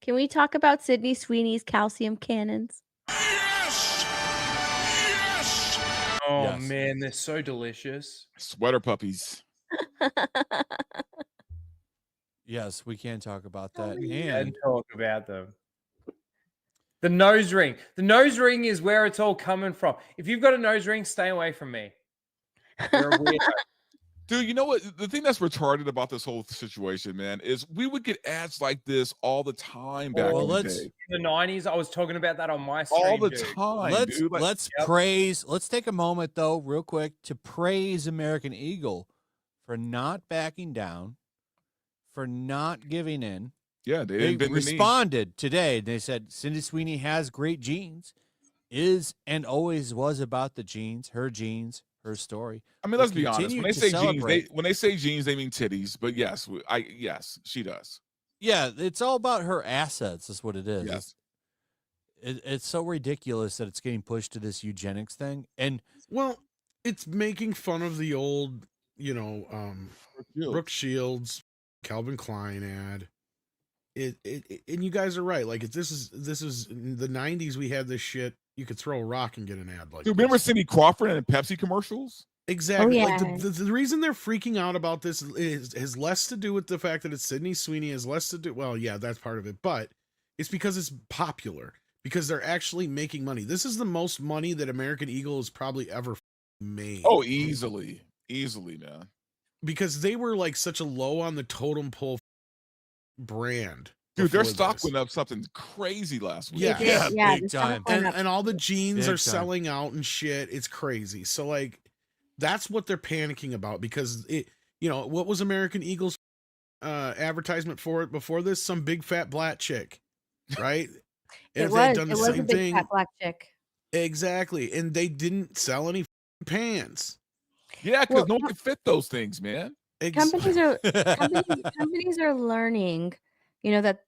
Can we talk about Sydney Sweeney's calcium cannons? Yes! Yes! Oh Yes. man, they're so delicious. Sweater puppies. Yes, we can talk about that. And And talk about them. The nose ring. The nose ring is where it's all coming from. If you've got a nose ring, stay away from me. You're a weirdo. Dude, you know what? The thing that's retarded about this whole situation, man, is we would get ads like this all the time back Well, in the let's- day. In the 90s, I was talking about that on my stream. All the dude. time, let's dude. Like, let's Yep. praise. Let's take a moment though, real quick, to praise American Eagle for not backing down, for not giving in. yeah, they They didn't bend the knee. responded today. They said Cindy Sweeney has great genes, is and always was about the genes, her story. I mean, We'll let's be honest. continue When they to say jeans, celebrate. when they say jeans, they mean titties. But yes, yes, she does. Yeah, it's all about her assets. That's what it is. Yes. It's so ridiculous that it's getting pushed to this eugenics thing. And Well, it's making fun of the old, Brooke Shields, Calvin Klein ad. And you guys are right. Like this is in the 90s. We had this shit. You could throw a rock and get an ad like. Dude, remember this. Cindy Crawford and Pepsi commercials? Exactly. Oh, Like yeah. the reason they're freaking out about this has less to do with the fact that it's Sydney Sweeney, has less to do. Well, yeah, that's part of it, but it's because it's popular, because they're actually making money. This is the most money that American Eagle has probably ever made. Oh, easily, man. Because they were like such a low on the totem pole brand. Dude, their before stock this. went up something crazy last week. Yeah. It did, Yeah, the big stock time. went up. And all the jeans Big are time. selling out and shit. It's crazy. So like that's what they're panicking about, because what was American Eagle's advertisement for it before this? Some big fat black chick, right? And if they had done the It was a same big thing, fat black chick. exactly, and they didn't sell any pants. Yeah, because Well, no one can fit those things, man. Companies are learning, that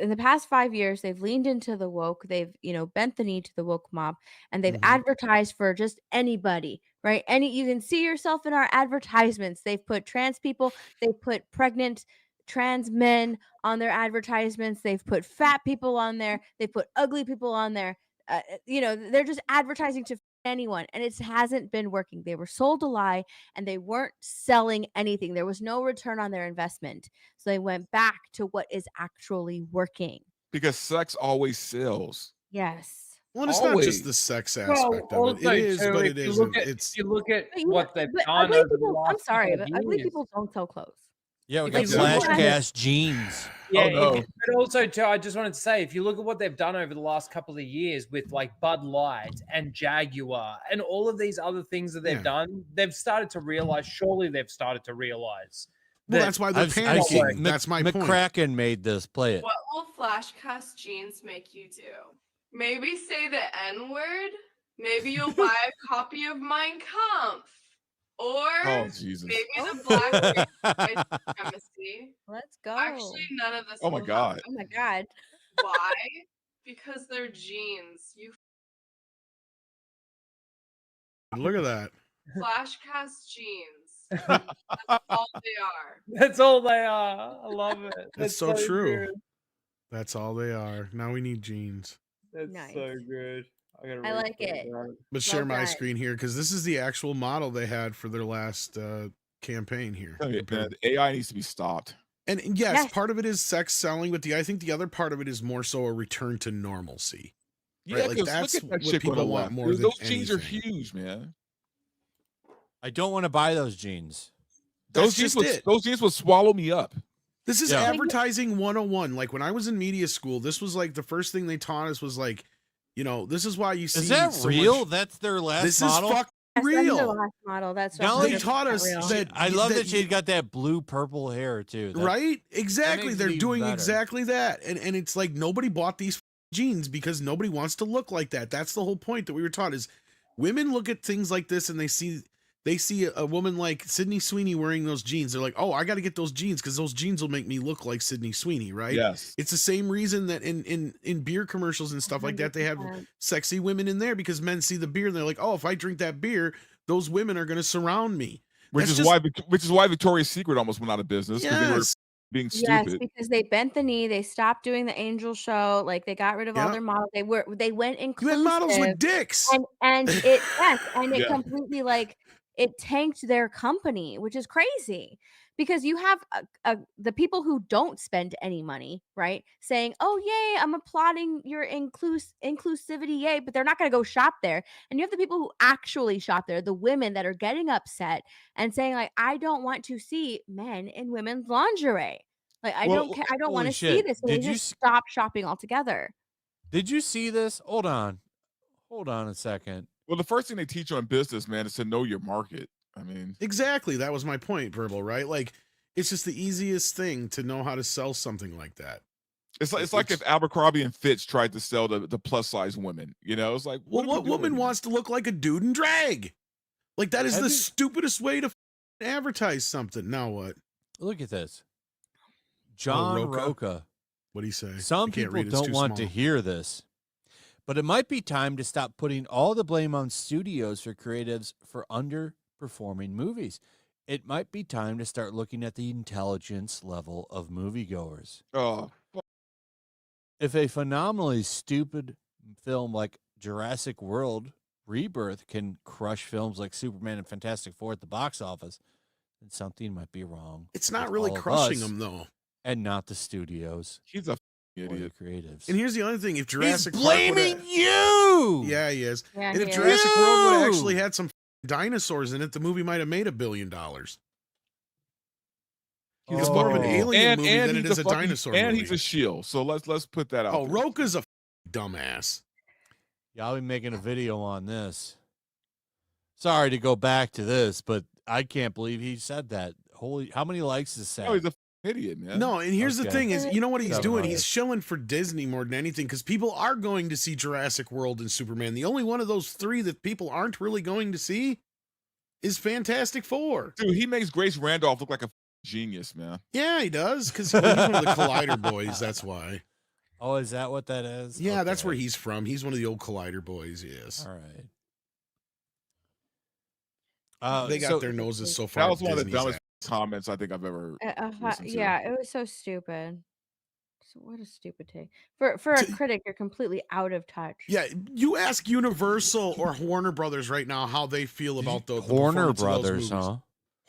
in the past 5 years they've leaned into the woke. They've bent the knee to the woke mob, and they've Mhm. advertised for just anybody, right? You can see yourself in our advertisements. They've put trans people, they put pregnant trans men on their advertisements. They've put fat people on there. They put ugly people on there. They're just advertising to anyone, and it hasn't been working. They were sold a lie, and they weren't selling anything. There was no return on their investment. So they went back to what is actually working. Because sex always sells. Yes. Well, it's not Always. just the sex Well, aspect of it. also, It is, too, but if it you isn't. look at- It's If you look at But what they've but done ugly over the people, I'm last sorry, couple but of ugly years. people don't sell clothes. yeah, we If got you flash look at- cash jeans. Yeah, no. but also too, I just wanted to say, if you look at what they've done over the last couple of years with like Bud Light and Jaguar and all of these other things that they've Yeah. done, they've started to realize. Surely they've started to realize. well, that- that's why they're I've panicking. seen That's my point. McCracken made this. Play it. What will flashcast jeans make you do? Maybe say the N-word? Maybe you'll buy a copy of Mein Kampf. Or Oh, Jesus. maybe the Black White supremacy. Let's go. Actually, none of this. Oh my will God. happen. Oh my God. Why? Because they're jeans. You Look at that. flashcast jeans. That's all they are. That's all they are. I love it. That's so true. Good. That's all they are. Now we need jeans. That's Nice. so good. I like it. But share Love my that. screen here, because this is the actual model they had for their last campaign here. Tell you, man, the AI needs to be stopped. And yes, Yes. part of it is sex selling, but I think the other part of it is more so a return to normalcy. Yeah, Right, like, 'cause that's look at that what chick people on the want left. more Dude, than those jeans are anything. huge, man. I don't want to buy those jeans. That's just it. Those jeans would swallow me up. This is Yeah. advertising 101. Like when I was in media school, this was like the first thing they taught us was like, this is why you see Is that so real? much- That's their last This model. is fucking That's the real. last model. That's Now They 100% taught us real. that I love that she's got that blue purple hair too. That- right? Exactly. makes it They're even doing better. exactly that. And it's like nobody bought these jeans because nobody wants to look like that. That's the whole point that we were taught is women look at things like this and they see a woman like Sydney Sweeney wearing those jeans. They're like, oh, I got to get those jeans because those jeans will make me look like Sydney Sweeney, right? Yes. It's the same reason that in beer commercials and stuff like that, they have 100%. sexy women in there because men see the beer and they're like, oh, if I drink that beer, those women are going to surround me. Which That's is just- why Victoria's Secret almost went out of business because they were Yes. being Yes, stupid. because they bent the knee, they stopped doing the angel show, like, they got rid of all Yeah. their models, they went You had models inclusive, with dicks. and it yes, and it Yeah. completely, like, it tanked their company, which is crazy, because you have the people who don't spend any money, right, saying, "Oh, yay, I'm applauding your inclusivity, yay," but they're not gonna go shop there, and you have the people who actually shop there, the women that are getting upset and saying, like, "I don't want to see men in women's lingerie." Like, I don't Well, care. I don't holy wanna see shit! this, and they just stop shopping altogether. Did you see this? Hold on a second. Well, the first thing they teach you in business, man, is to know your market. I mean, Exactly. That was my point, Verbal, right? Like, it's just the easiest thing to know how to sell something like that. it's like if Abercrombie and Fitch tried to sell the plus size women. You know, it's like, Well, what, are we what doing woman here? wants to look like a dude in drag? Like, that is Have the you- stupidest way to advertise something. Now what? Look at this. John Roca? Roca. What'd he say? Some I can't people read, it's don't too want to small. hear this, but it might be time to stop putting all the blame on studios for creatives for underperforming movies. It might be time to start looking at the intelligence level of moviegoers. Oh, If a phenomenally stupid film like Jurassic World Rebirth can crush films like Superman and Fantastic Four at the box office, then something might be wrong. It's not with really all of crushing us them, though. and not the studios he's a or the idiot. creatives. And here's the other thing: if He's Jurassic Park blaming would've- you. yeah, he is. Yeah, And if he is. Jurassic World would have You! actually had some dinosaurs in it, the movie might have made $1 billion. It's more of an Oh. alien movie than it he's is a fucking- dinosaur and movie. he's a shield. So let's put that out. Oh, there. Roka's a dumbass. Yeah, I'll be making a video on this. Sorry to go back to this, but I can't believe he said that. Holy, how many likes is that? No, he's a idiot, man. No, and here's the Okay. thing is, you know what he's doing? 700. He's shilling for Disney more than anything because people are going to see Jurassic World and Superman. The only one of those three that people aren't really going to see is Fantastic Four. Dude, he makes Grace Randolph look like a genius, man. Yeah, he does because he's one of the Collider boys. That's why. Oh, is that what that is? Yeah, that's Okay. where he's from. He's one of the old Collider boys. Yes, All right. they got so- their noses so far. That up was one of the Disney's dumbest ass. comments I think I've ever listened to. Yeah, it was so stupid. So what a stupid take. For a To- critic, you're completely out of touch. Yeah, you ask Universal or Warner Brothers right now how they feel about the Horner performance of those Brothers, movies. huh?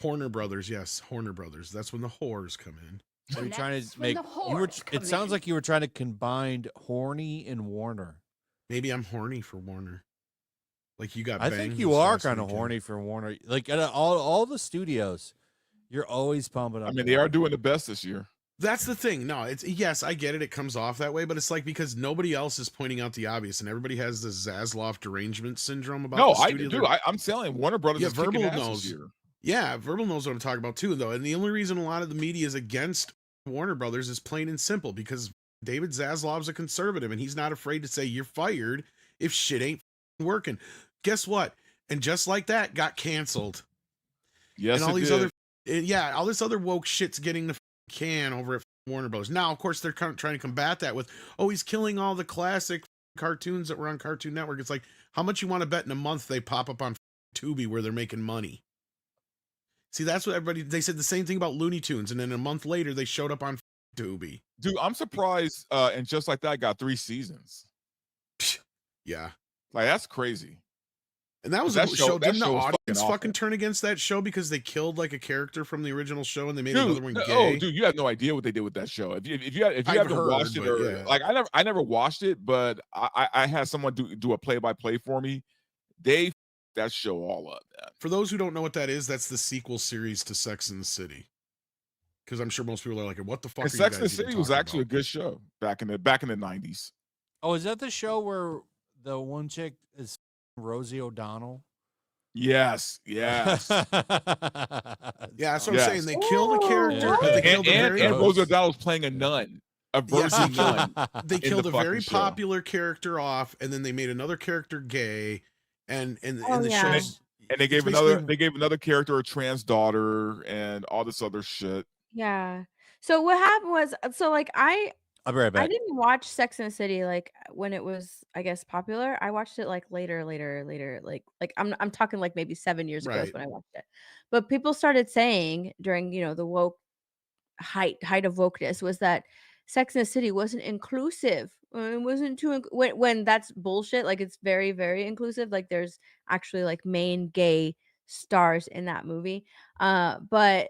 Horner Brothers, yes, Horner Brothers. That's when the whores come in. So you're trying That's to when make. the You were, whores come it sounds in. like you were trying to combine horny and Warner. Maybe I'm horny for Warner. Like you got. I banged think this you are last kind of weekend. horny for Warner. Like at all the studios, you're always pumping up. I mean, they are doing the best this year. That's the thing. No, it's yes, I get it. It comes off that way, but it's like because nobody else is pointing out the obvious, and everybody has this Zaslav derangement syndrome about. No, the I studio do. they're- I'm telling Warner Brothers Yeah, is kicking Verbal ass knows. this year. Yeah, Verbal knows what I'm talking about too, though. And the only reason a lot of the media is against Warner Brothers is plain and simple because David Zaslav's a conservative, and he's not afraid to say you're fired if shit ain't working. Guess what? And just like that, got canceled. Yes, and all it these did. other, yeah, all this other woke shit's getting the can over at Warner Brothers. Now, of course, they're trying to combat that with, oh, he's killing all the classic cartoons that were on Cartoon Network. It's like, how much you want to bet in a month they pop up on Tubi where they're making money? See, that's what everybody, they said the same thing about Looney Tunes, and then a month later they showed up on Tubi. Dude, I'm surprised. And just like that, got 3 seasons. Yeah. Like that's crazy. And that was That a show- show. that Didn't the show was audience fucking fucking awful. turn against that show because they killed like a character from the original show and they made Dude, another one no- gay? oh, dude, you have no idea what they did with that show. If you I've haven't heard, watched it, but or yeah. like I never watched it, but I had someone do a play by play for me. They f- that show all up, man. For those who don't know what that is, that's the sequel series to Sex and the City. Because I'm sure most people are like, "What the fuck?" And are Sex you and the guys even City was talking actually a about? good show back in the 90s. Oh, is that the show where the one chick is Rosie O'Donnell? Yes, yes. Yeah, that's what I'm Yes. saying. They killed a character. Oh, They right. killed a very. and gross. Rosie O'Donnell was playing a nun, a Yes, virgin they nun. They in killed the a very fucking show. popular character off, and then they made another character gay, and Oh, the yeah. show's And they it's gave basically- another character a trans daughter and all this other shit. Yeah. So what happened was, like I'll be right I back. didn't watch Sex and the City like when it was, I guess, popular. I watched it like later. Like I'm talking like maybe 7 years ago is Right. when I watched it. But people started saying during the woke height of wokeness was that Sex and the City wasn't inclusive. It wasn't too when that's bullshit. Like it's very very inclusive. Like there's actually like main gay stars in that movie. But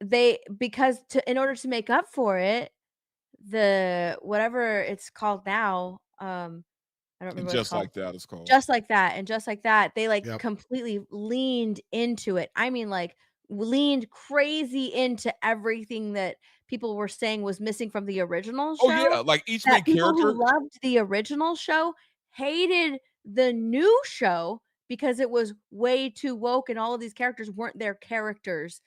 they because to in order to make up for it, the whatever it's called now, I don't And remember what it's just called. like that, it's called. Just like that, and just like that, they, like, Yep. completely leaned into it. I mean, like, leaned crazy into everything that people were saying was missing from the original Oh show, yeah, like each main that people who character. loved the original show hated the new show because it was way too woke and all of these characters weren't their characters,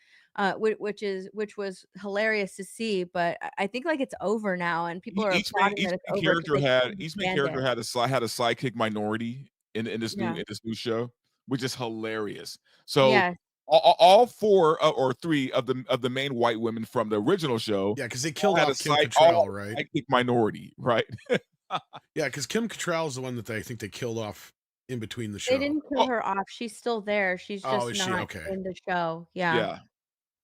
which was hilarious to see, but I think, like, it's over now, and people are applauding Each that it's main over 'cause character they had couldn't each main stand character it. had a sidekick minority in Yeah. this new show, which is hilarious. So Yes. all four or three of the main white women from the original show Yeah, because they all killed had a off Kim all Cattrall, had right? a sidekick minority, right? Yeah, because Kim Cattrall is the one that I think they killed off in between the They show. didn't kill Oh, her off, she's still there, she's Oh, just is she? not Okay. in the show, yeah. yeah.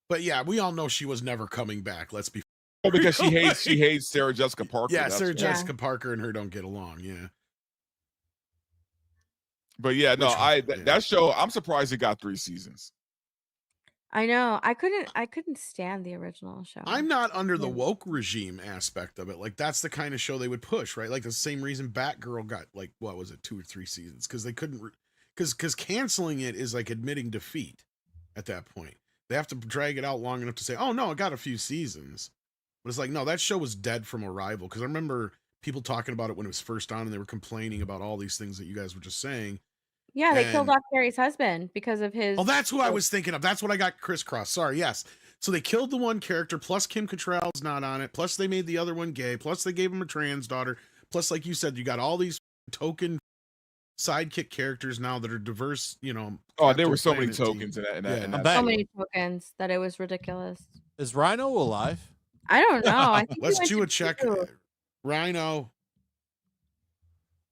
But yeah, we all know she was never coming back. Let's be Oh, because she hates Sarah Jessica Parker. Yeah, That's Sarah why. Yeah. Jessica Parker and her don't get along. Yeah. But yeah, no, Which one? Yeah. that show, I'm surprised it got 3 seasons. I know, I couldn't stand the original show. I'm not under the Yeah. woke regime aspect of it. Like that's the kind of show they would push, right? Like the same reason Batgirl got like what was it, 2 or 3 seasons because they couldn't because canceling it is like admitting defeat at that point. They have to drag it out long enough to say, "Oh no, it got a few seasons." But it's like, no, that show was dead from Arrival because I remember people talking about it when it was first on and they were complaining about all these things that you guys were just saying. Yeah, they killed And off Carrie's husband because of his oh, that's who I was thinking of. That's what I got crisscrossed. Sorry, yes. So they killed the one character, plus Kim Cattrall's not on it, plus they made the other one gay, plus they gave him a trans daughter, plus, like you said, you got all these token sidekick characters now that are diverse, you know. Oh, there were Captain so many Planet team. tokens in that. In Yeah. that, in I'm that back. so show. many tokens that it was ridiculous. Is Rhino alive? I don't know, I think he Let's went do to a check. Peru. Rhino,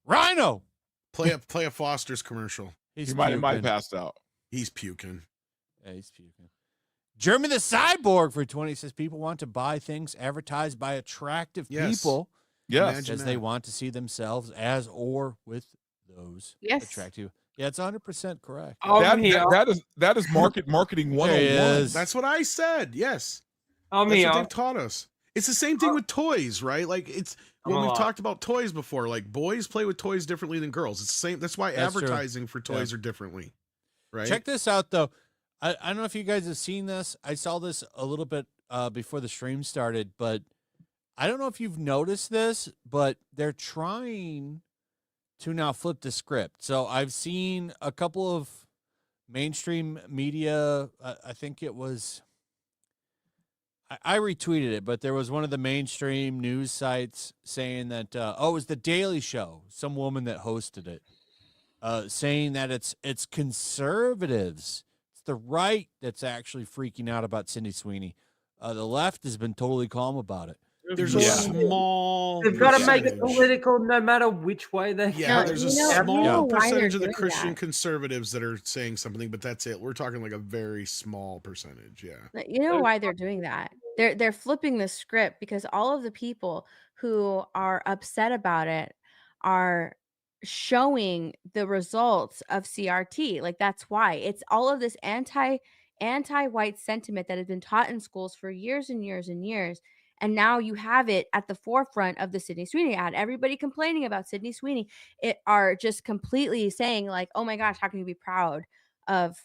Rhino. play a Foster's commercial. He's He might have puking. passed out. He's puking. Yeah, he's puking. Jeremy the Cyborg for 20 says people want to buy things advertised by attractive Yes. people Yes. Imagine as they that. want to see themselves as or with those Yes. attractive. Yeah, it's 100% correct. I'm here. That is marketing There he 101. is. That's what I said. Yes. I'm That's here. what they've taught us. It's the same thing with toys, right? Like it's I'm when a we've lot. talked about toys before, like boys play with toys differently than girls. It's the same. That's why That's true. advertising for toys are differently, right? Check this out, though. I don't know if you guys have seen this. I saw this a little bit before the stream started, but I don't know if you've noticed this, but they're trying to now flip the script. So I've seen a couple of mainstream media. I think it was, I retweeted it, but there was one of the mainstream news sites saying that, it was the Daily Show, some woman that hosted it, saying that it's conservatives. It's the right that's actually freaking out about Sydney Sweeney. The left has been totally calm about it. There's Yeah. a small. They've got to make it percentage. political no matter which way they Yeah, No, there's a you know small why they're percentage of the doing Christian that? conservatives that are saying something, but that's it. We're talking like a very small percentage. Yeah. But you know why they're doing that? They're flipping the script because all of the people who are upset about it are showing the results of CRT. Like that's why. It's all of this anti-white sentiment that has been taught in schools for years and years and years. And now you have it at the forefront of the Sydney Sweeney ad. Everybody complaining about Sydney Sweeney are just completely saying like, "Oh my gosh, how can you be proud of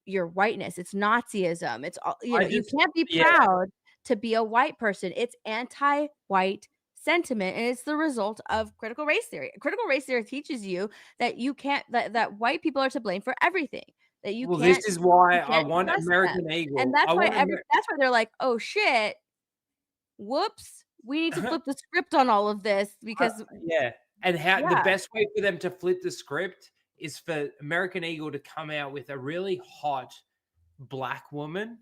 your whiteness? It's Nazism. It's all you I know. You just- can't be yeah. proud to be a white person. It's anti-white sentiment, and it's the result of critical race theory. Critical race theory teaches you that you can't that white people are to blame for everything. That you Well, can't. this is why you I can't want trust American them. Eagle. And that's I why want that's why they're like, oh shit, whoops, we need to flip the script on all of this because yeah. And how the Yeah. best way for them to flip the script is for American Eagle to come out with a really hot black woman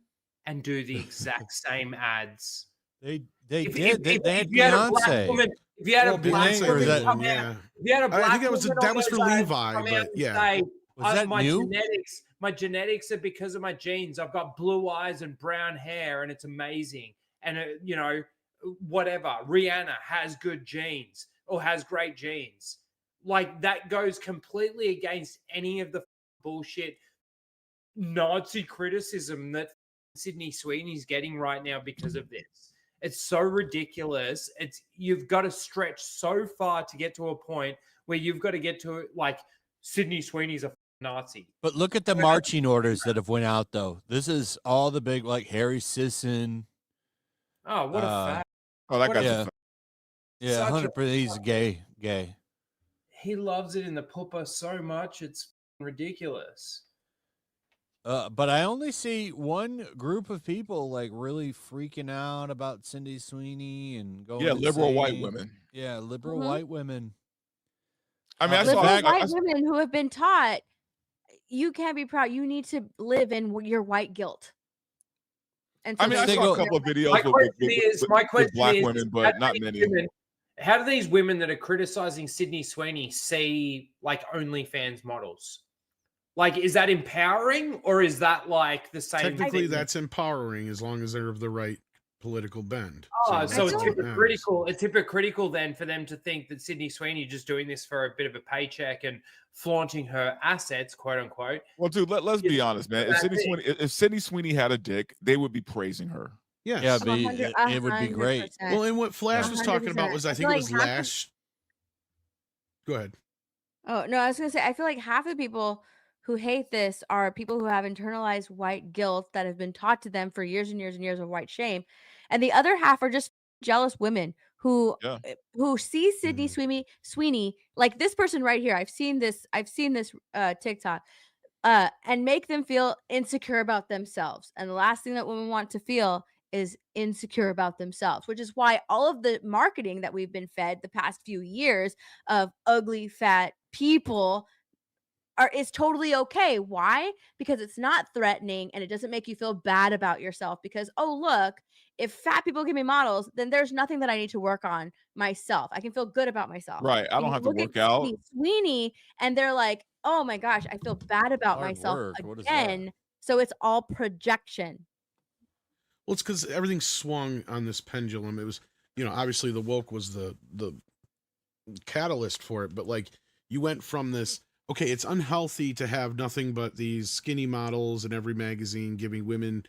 and do the exact same ads. They If- did. if- They had if you had a black Beyonce. woman, if you had a Well, black Beyonce or woman is that- come out, yeah. if you had a black I think that was woman that on was for those ads Levi, come out but and yeah. say, Was that my new? genetics are because of my genes. I've got blue eyes and brown hair, and it's amazing. and whatever, Rihanna has good genes or has great genes. Like, that goes completely against any of the bullshit Nazi criticism that Sydney Sweeney's getting right now because of this. It's so ridiculous. You've got to stretch so far to get to a point where you've got to get to, like, Sydney Sweeney's a Nazi. But look at the marching orders that have went out, though. This is all the big, like Harry Sisson. Oh, what a fact. Oh, that What a- guy's Yeah. a Yeah, Such a 100%. He's gay. He loves it in the pooper so much, it's ridiculous. But I only see one group of people like really freaking out about Cindy Sweeney and going. liberal white insane. women. Yeah, liberal Mhm. white women. I mean, I Liberal saw. Liberal white women who have been taught you can't be proud. You need to live in your white guilt. And I mean, I they saw go- a couple of videos My question with is, black women, but not many. How do these women that are criticizing Sydney Sweeney see, like, OnlyFans models? Like, is that empowering, or is that like the same Technically, thing? that's empowering as long as they're of the right political bend. Oh, so that's it's what matters. hypocritical. It's hypocritical then for them to think that Sydney Sweeney just doing this for a bit of a paycheck and flaunting her assets, quote unquote. Well, dude, let's be honest, man. If Sydney Sweeney had a dick, they would be praising her. Yes. Yeah, it would be great. 100%. Well, and what Flash was talking about 100%. was, I I think feel it like was half of- Lash. Go ahead. Oh, no, I was going to say, I feel like half the people who hate this are people who have internalized white guilt that have been taught to them for years and years and years of white shame. And the other half are just jealous women who see Sydney Sweeney, like this person right here. I've seen this TikTok, and make them feel insecure about themselves. And the last thing that women want to feel is insecure about themselves, which is why all of the marketing that we've been fed the past few years of ugly, fat people is totally okay. Why? Because it's not threatening and it doesn't make you feel bad about yourself because, oh, look, if fat people give me models, then there's nothing that I need to work on myself. I can feel good about myself. Right. I And don't you have to look at work out. Sydney Sweeney and they're like, oh my gosh, I feel bad about Hard myself work. What is that? again. So it's all projection. Well, it's because everything swung on this pendulum. It was, obviously the woke was the catalyst for it, but like you went from this, okay, it's unhealthy to have nothing but these skinny models in every magazine giving women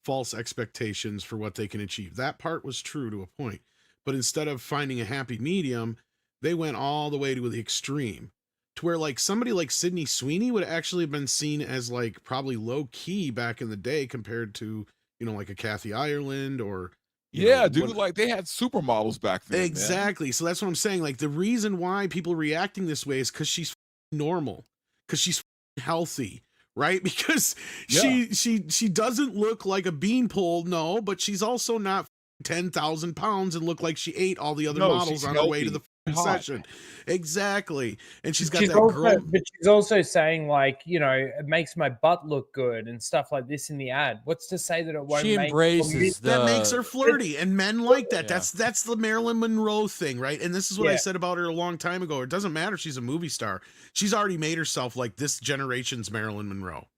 false expectations for what they can achieve. That part was true to a point. But instead of finding a happy medium, they went all the way to the extreme to where like somebody like Sydney Sweeney would actually have been seen as like probably low key back in the day compared to, like a Kathy Ireland or dude, like they had supermodels back then. Exactly. Man. So that's what I'm saying. Like the reason why people are reacting this way is because she's normal, because she's healthy, right? Because she doesn't look like a beanpole, no, but she's also not 10,000 pounds and look like she ate all the other models on her way to the session. Exactly. And she's got but she's also saying like, it makes my butt look good and stuff like this in the ad. What's to say that it won't She embraces that makes her flirty, and men like that. Yeah. That's the Marilyn Monroe thing, right? And this is what I said about her a long time ago. It doesn't matter if she's a movie star. She's already made herself like this generation's Marilyn Monroe.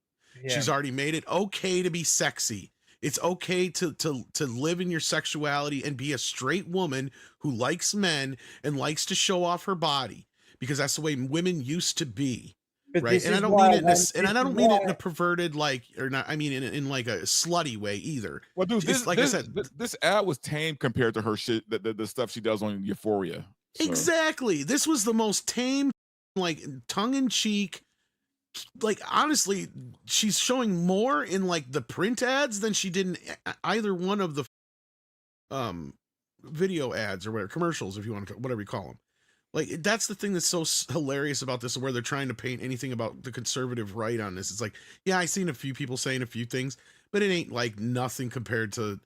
Yeah. She's already made it okay to be sexy. It's okay to live in your sexuality and be a straight woman who likes men and likes to show off her body because that's the way women used to be. But right. And I don't mean it in this, and I don't mean it in a perverted, like, or not. I mean, in like a slutty way either. Well, dude, I said, this ad was tame compared to her shit, the stuff she does on Euphoria. So. Exactly. This was the most tame, like tongue in cheek. Like honestly, she's showing more in like the print ads than she did in either one of the video ads or whatever, commercials, if you want to, whatever you call them. Like that's the thing that's so hilarious about this, where they're trying to paint anything about the conservative right on this. It's like, yeah, I seen a few people saying a few things, but it ain't like nothing compared to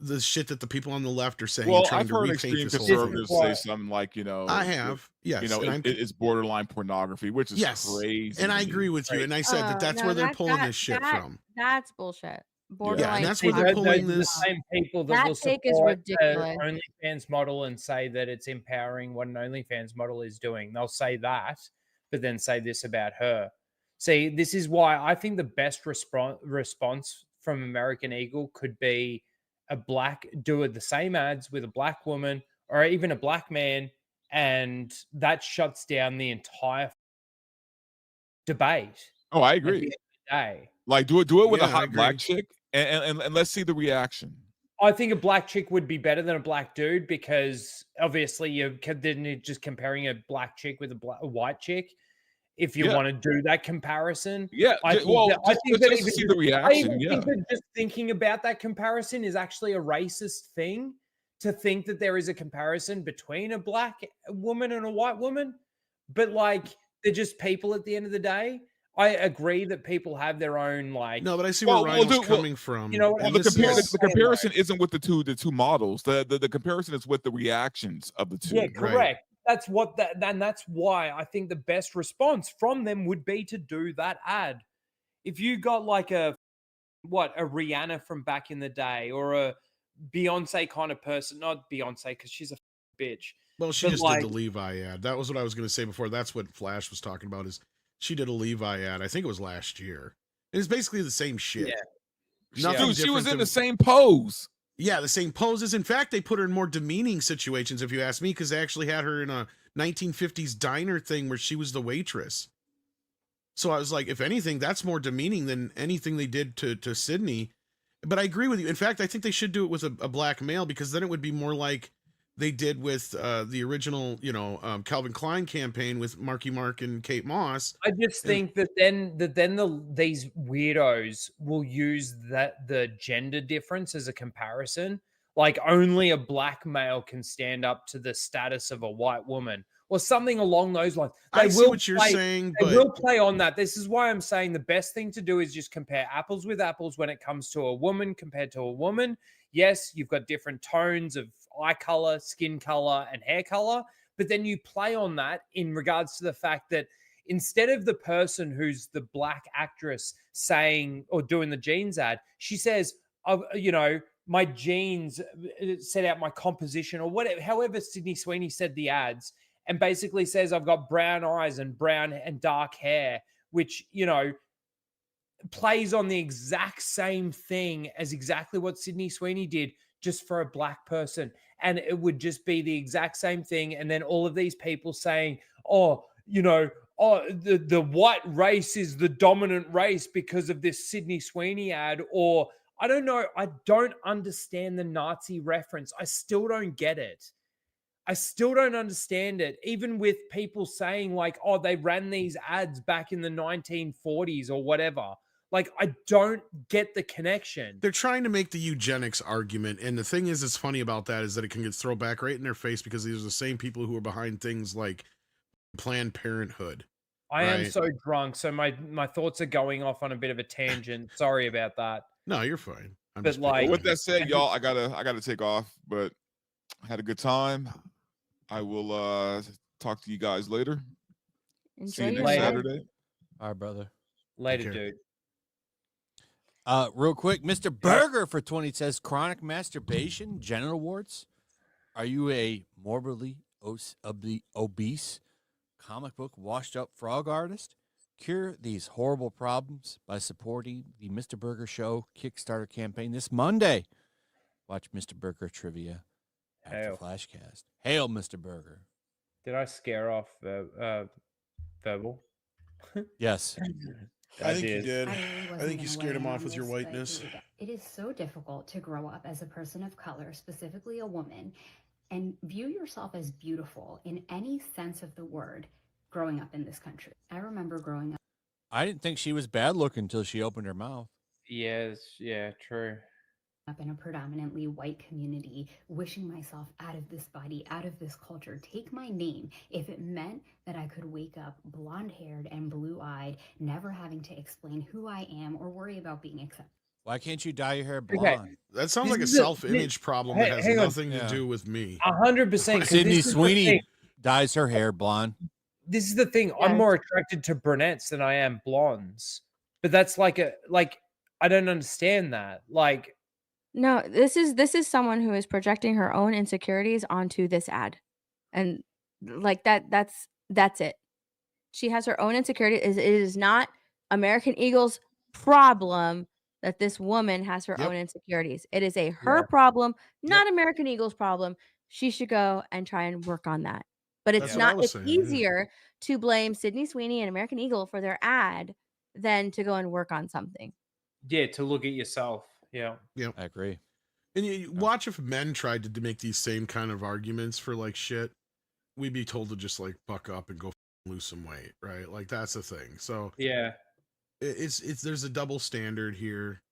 the shit that the people on the left are saying. Well, trying I've to heard repaint extreme this conservatives say something like, I have, yes, it's borderline pornography, which is crazy. And I agree with you. And I said that's where they're pulling this shit from. That's bullshit. Yeah, and that's where they're pulling this. The same people that will take is support ridiculous. an OnlyFans model and say that it's empowering what an OnlyFans model is doing. They'll say that, but then say this about her. See, this is why I think the best response from American Eagle could be do the same ads with a black woman or even a black man, and that shuts down the entire debate Oh, I at the end agree. of the day. Like, do it with a Yeah, I hot black agree. chick, and let's see the reaction. I think a black chick would be better than a black dude because obviously then you're just comparing a black chick with a white chick. If you Yeah. want to do that comparison, Yeah, I think that just to even see the I reaction. even Yeah, think that just thinking about that comparison is actually a racist thing. To think that there is a comparison between a black woman and a white woman, but like they're just people at the end of the day. I agree that people have their own like. No, but I see where Ryan's coming from. You know what well, I'm the, saying? the comparison isn't with the two models. The comparison is with the reactions of the two. Yeah, correct. That's what and that's why I think the best response from them would be to do that ad. If you got like a Rihanna from back in the day or a Beyonce kind of person, not Beyonce because she's a bitch. Well, she but just like, did the Levi ad. That was what I was going to say before. That's what Flash was talking about. Is she did a Levi ad? I think it was last year. It's basically the same shit. Yeah. Nothing Dude, she was different in than- the same pose. Yeah, the same poses. In fact, they put her in more demeaning situations, if you ask me, because they actually had her in a 1950s diner thing where she was the waitress. So I was like, if anything, that's more demeaning than anything they did to Sydney. But I agree with you. In fact, I think they should do it with a black male because then it would be more like they did with the original, Calvin Klein campaign with Marky Mark and Kate Moss. I just think that then these weirdos will use the gender difference as a comparison. Like only a black male can stand up to the status of a white woman or something along those lines. I see what you're saying, They but will play on that. This is why I'm saying the best thing to do is just compare apples with apples when it comes to a woman compared to a woman. Yes, you've got different tones of eye color, skin color, and hair color, but then you play on that in regards to the fact that instead of the person who's the black actress saying or doing the jeans ad, she says, my jeans set out my composition or whatever, however Sydney Sweeney said the ads, and basically says I've got brown eyes and brown and dark hair, which, plays on the exact same thing as exactly what Sydney Sweeney did, just for a black person. And it would just be the exact same thing. And then all of these people saying, the white race is the dominant race because of this Sydney Sweeney ad, or I don't know. I don't understand the Nazi reference. I still don't get it. I still don't understand it. Even with people saying like, oh, they ran these ads back in the 1940s or whatever. Like, I don't get the connection. They're trying to make the eugenics argument. And the thing is, it's funny about that is that it can get thrown back right in their face because these are the same people who are behind things like Planned Parenthood. I am so drunk. So my thoughts are going off on a bit of a tangent. Sorry about that. No, you're fine. But like, with that said, y'all, I gotta take off, but I had a good time. I will talk to you guys later. See you next Saturday. All right, brother. Later, dude. Real quick, Mr. Burger for 20 says chronic masturbation, genital warts. Are you a morbidly obese comic book washed up frog artist? Cure these horrible problems by supporting the Mr. Burger Show Kickstarter campaign this Monday. Watch Mr. Burger trivia after Flashcast. Hail, Mr. Burger. Did I scare off Verbal? Yes. I think you did. I I think you scared him off with your whiteness. It is so difficult to grow up as a person of color, specifically a woman, and view yourself as beautiful in any sense of the word growing up in this country. I remember growing up. I didn't think she was bad looking until she opened her mouth. Yes, yeah, true. Up in a predominantly white community, wishing myself out of this body, out of this culture, take my name. If it meant that I could wake up blonde-haired and blue-eyed, never having to explain who I am or worry about being accepted. Why can't you dye your hair blonde? That sounds like a self-image problem that has nothing to do with me. 100%. Sydney Sweeney dyes her hair blonde. This is the thing. I'm more attracted to brunettes than I am blondes. But that's I don't understand that. No, this is someone who is projecting her own insecurities onto this ad. And like that's it. She has her own insecurity. It is not American Eagle's problem that this woman has her Yep. own insecurities. It is her problem, not American Eagle's problem. She should go and try and work on that. But it's That's what I not was it's saying, yeah. easier to blame Sydney Sweeney and American Eagle for their ad than to go and work on something. Yeah, to look at yourself. Yeah. Yep. I agree. And you watch if men tried to make these same kind of arguments for like shit, we'd be told to just like buck up and go lose some weight, right? Like that's the thing. So Yeah. it's there's a double standard here,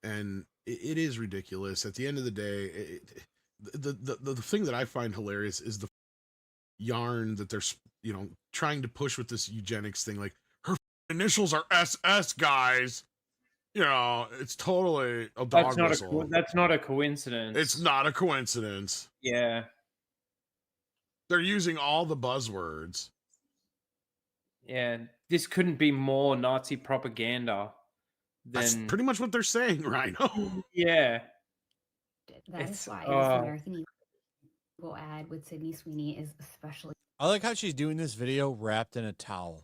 and it is ridiculous. At the end of the day, the thing that I find hilarious is the yarn that they're trying to push with this eugenics thing. Like her initials are SS, guys. It's totally a dog whistle. That's not a coincidence. It's not a coincidence. Yeah. They're using all the buzzwords. Yeah. This couldn't be more Nazi propaganda That's than pretty much what they're saying, Rhino. Yeah. That is why this American Eagle ad with Sydney Sweeney is especially. I like how she's doing this video wrapped in a towel.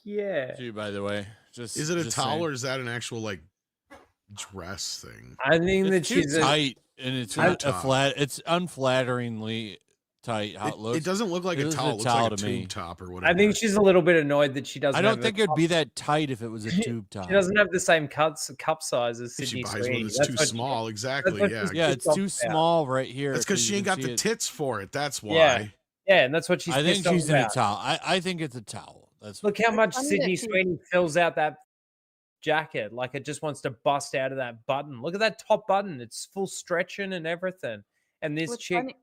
Yeah. Too, by the way. Is it a just towel saying. or is that an actual like dress thing? I think that It's too she's tight, and it's not a flat. It's unflatteringly tight. How it looks. It doesn't look like a towel. It looks like a tube top or whatever. I think she's a little bit annoyed that she doesn't. I don't think it'd be that tight if it was a tube top. She doesn't have the same cup size as Sydney She buys Sweeney. one that's too small. Exactly. Yeah. Yeah, it's too small right here. It's because she ain't got the tits for it. That's why. Yeah, and that's what she's. I think she's in about. a towel. I think it's a towel. Look how much Sydney Sweeney fills out that jacket. Like it just wants to bust out of that button. Look at that top button. It's full stretching and everything. And this chick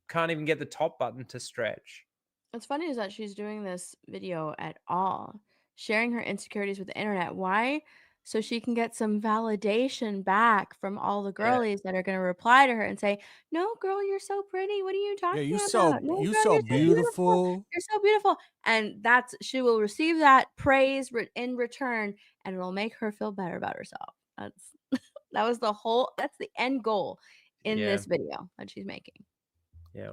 can't even get the top button to stretch. What's funny is that she's doing this video at all, sharing her insecurities with the internet. Why? So she can get some validation back from all the girlies that are going to reply to her and say, "No, girl, you're so pretty. What are you talking about? No, you girl, so you're beautiful. You're so beautiful." And she will receive that praise in return, and it'll make her feel better about herself. That's the end goal in this video that she's making. Yeah.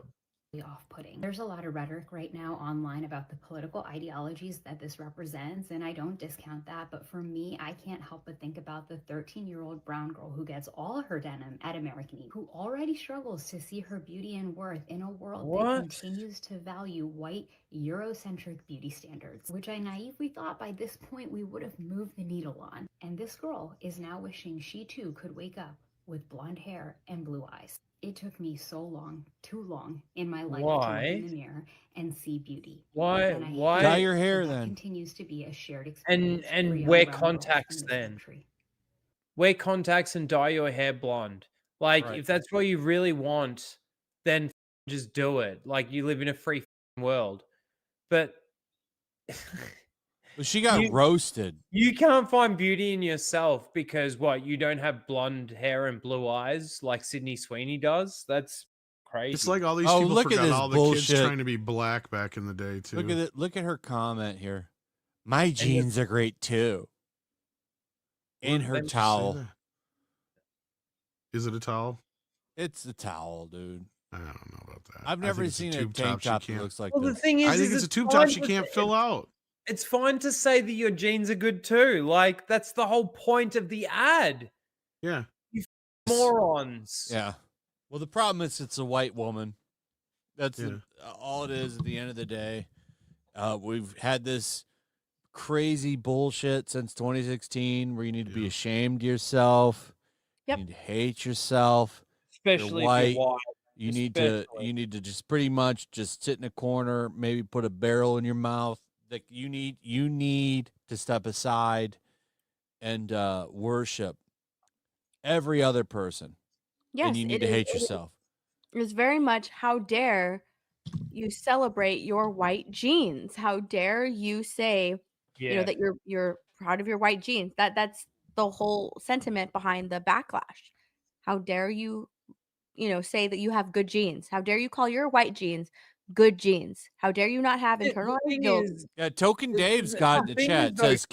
Off-putting. There's a lot of rhetoric right now online about the political ideologies that this represents, and I don't discount that, but for me, I can't help but think about the 13-year-old brown girl who gets all her denim at American Eagle, who already struggles to see her beauty and worth in a world that continues to value white Eurocentric beauty standards, which I naively thought by this point we would have moved the needle on. And this girl is now wishing she too could wake up with blonde hair and blue eyes. It took me so long, too long in my life to look in the mirror and see beauty. Why? Dye your hair that then. Continues to be a shared experience. And wear contacts then. Wear contacts and dye your hair blonde. Like if that's what you really want, then just do it. Like you live in a free world. But she got roasted. You can't find beauty in yourself because you don't have blonde hair and blue eyes like Sydney Sweeney does. That's crazy. It's like all these people forgot all the kids trying to be black back in the day too. Look at it. Look at her comment here. My jeans are great too. In her towel. Is it a towel? It's a towel, dude. I don't know about that. I've never seen a tank top that looks like this. this. The thing is, I think it's a tube top she can't fill out. It's fine to say that your jeans are good too. Like that's the whole point of the ad. Yeah. You morons. Yeah. Well, the problem is it's a white woman. That's all it is at the end of the day. We've had this crazy bullshit since 2016 where you need to be ashamed of yourself. Yep. You need to hate yourself. Especially if you're white. You need to just pretty much just sit in a corner, maybe put a barrel in your mouth. Like you need to step aside and worship every other person. Yes, and you need to hate yourself. It's very much how dare you celebrate your white jeans? How dare you say that you're proud of your white jeans? That's the whole sentiment behind the backlash. How dare you say that you have good jeans? How dare you call your white jeans good jeans? How dare you not have internalized guilt? Yeah, Token Dave's got in the chat says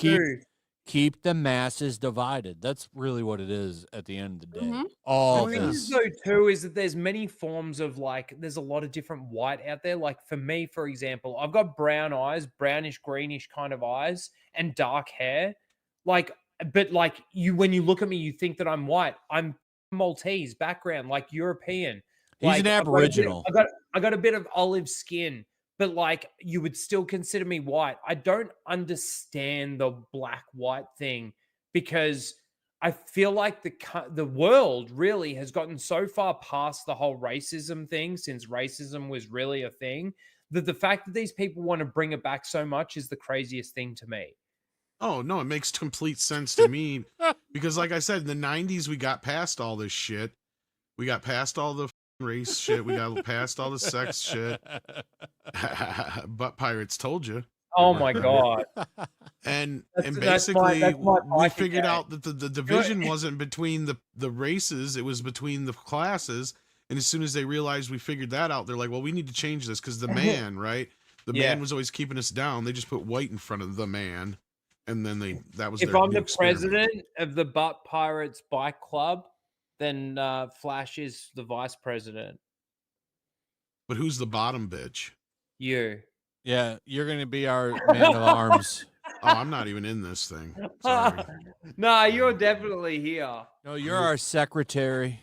keep the masses divided. That's really what it is at the end of the day. Mm-hmm. All the this. thing is, though, too, is that there's many forms of there's a lot of different white out there. Like for me, for example, I've got brown eyes, brownish, greenish kind of eyes, and dark hair. Like but like when you look at me, you think that I'm white. I'm Maltese background, like European. He's Like, an Aboriginal. I got a bit of olive skin, but like you would still consider me white. I don't understand the black white thing because I feel like the world really has gotten so far past the whole racism thing, since racism was really a thing, that the fact that these people want to bring it back so much is the craziest thing to me. Oh no, it makes complete sense to me because, like I said, in the '90s we got past all this shit. We got past all the race shit. We got past all the sex shit. Butt pirates told you. Oh my god! And That's basically my we pocket figured game. out that the division wasn't between the races, it was between the classes. And as soon as they realized we figured that out, they're like, well, we need to change this because the man, right? The man was always keeping us down. They just put white in front of the man. And then that was If their I'm new the experiment. president of the Butt Pirates Bike Club, then Flash is the vice president. But who's the bottom bitch? You. Yeah, you're going to be our man of arms. Oh, I'm not even in this thing. Sorry. No, you're definitely here. No, you're our secretary.